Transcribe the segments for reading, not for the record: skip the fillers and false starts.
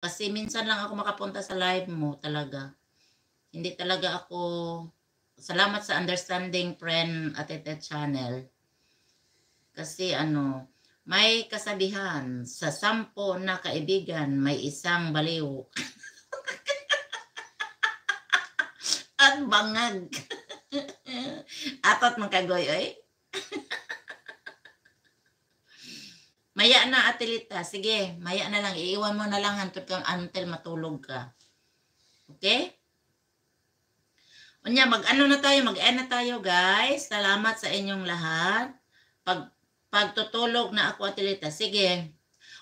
Kasi minsan lang ako makapunta sa live mo talaga. Hindi talaga ako, salamat sa understanding, friend, at channel. Kasi ano, may kasabihan, sa 10 na kaibigan, may isang baliw. At bangag. Atot magkagoy, oy. Maya na, Atilita. Sige, maya na lang. Iiwan mo na lang until matulog ka. Okay? Unya, mag-ano na tayo, mag-end na tayo, guys. Salamat sa inyong lahat. Pagtutulog na ako, Atilita. Sige.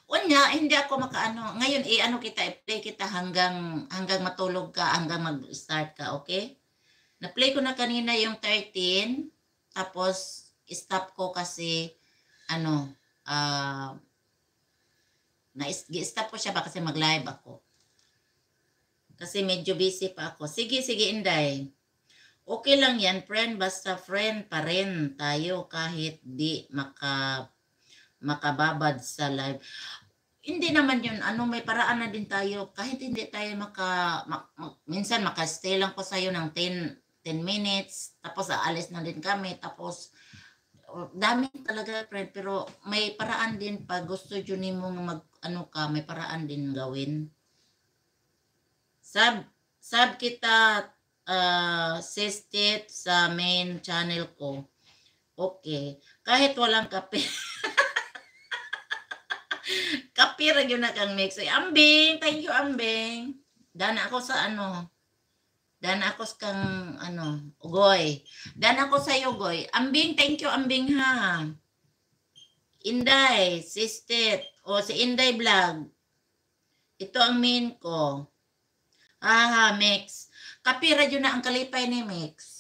Unya, hindi ako makaano. Ngayon, i-ano kita, i-play kita hanggang matulog ka, hanggang mag-start ka, okay? Na-play ko na kanina yung 13, tapos stop ko kasi, ano, na-stop ko siya ba kasi mag-live ako. Kasi medyo busy pa ako. Sige, Inday. Okay lang yan, friend. Basta friend pa rin tayo kahit di makababad sa live. Hindi naman yun, may paraan na din tayo. Kahit hindi tayo minsan makastay lang ko sa'yo ng 10 minutes, tapos aalis na din kami, tapos dami talaga, friend. Pero may paraan din pag gusto yun mong may paraan din gawin. Sub kita, sistit sa main channel ko. Okay. Kahit walang kape. Kape ra gyud na kang mix. Ambing, thank you, Ambing. Dana ako sa Dana ako sa kang Ugoy. Dana ako sa Ugoy. Ambing, thank you, Ambing ha. Inday, sistit. O si Inday Vlog. Ito ang main ko. Mix. Kape ra gyud na ang kalipay ni Mix.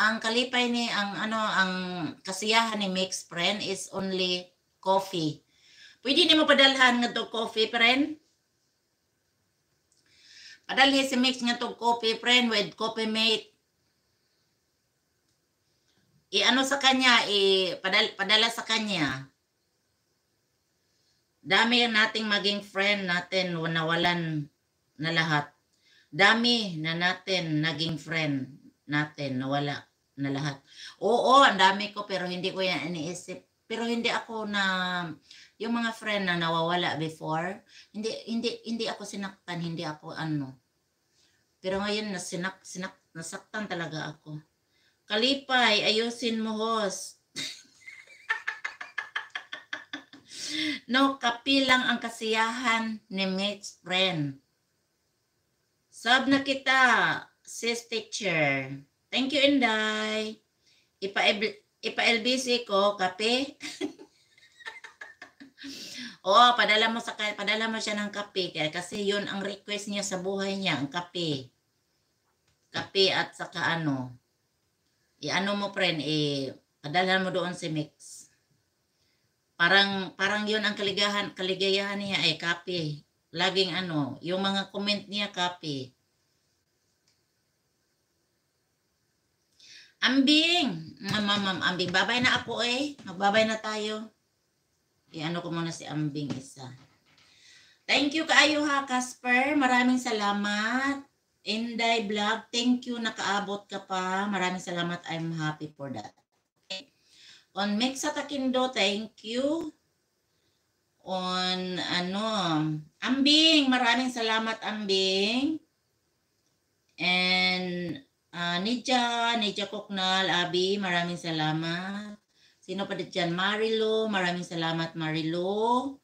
Ang kalipay ni ang kasiyahan ni Mix, friend, is only coffee. Pwede ni mo padalhan nga to coffee, friend? Padalhin si Mix nga to coffee, friend, with coffee mate. Sa kanya, padala sa kanya. Dami nating maging friend natin, nawalan na lahat. Dami na natin naging friend natin, nawala na lahat. Oo, ang dami ko, pero hindi ko yan iniisip. Pero hindi ako yung mga friend na nawawala before, hindi ako sinaktan, hindi ako Pero ngayon nasaktan talaga ako. Kalipay, ayusin mo, host. No, kapi lang ang kasiyahan ni Mix, friend. Sub na kita, sis teacher. Thank you, Inday. Ipa-LBC ko, kape. Oo, padala mo siya ng kape kasi yun ang request niya sa buhay niya, ang kape. Kape at saka mo, friend, padala mo doon si Mix. Parang yun ang kaligayahan niya, kape. Laging yung mga comment niya, kape. Ambing, Ambing, babay na ako magbabay na tayo. Ko muna si Ambing isa. Thank you kaayo ha, Casper. Maraming salamat. Inday Vlog, thank you, nakaabot ka pa. Maraming salamat. I'm happy for that. Okay. On Mix sa Takindo, thank you. On Ambing, maraming salamat, Ambing. And Nidja Koknal, Abi, maraming salamat. Sino pa dyan? Marilo, maraming salamat, Marilo.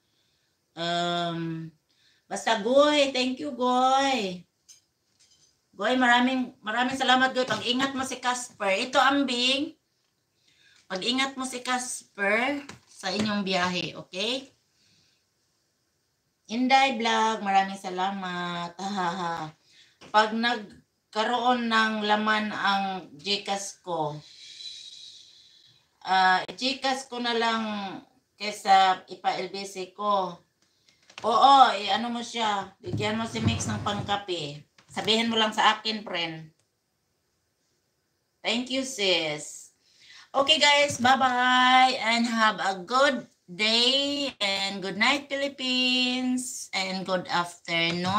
Basta Goy, thank you, Goy. Goy, maraming salamat, Goy. Pag-ingat mo si Casper. Ito, Ambing. Pag-ingat mo si Casper sa inyong biyahe, okay? Inday Vlog, maraming salamat. Pag nagkaroon ng laman ang Gcash ko, Gcash ko na lang kesa ipa-LBC ko. Oo, mo siya. Bigyan mo si Mix ng pangkape. Sabihin mo lang sa akin, friend. Thank you, sis. Okay, guys. Bye-bye. And have a good day and good night, Philippines, and good afternoon.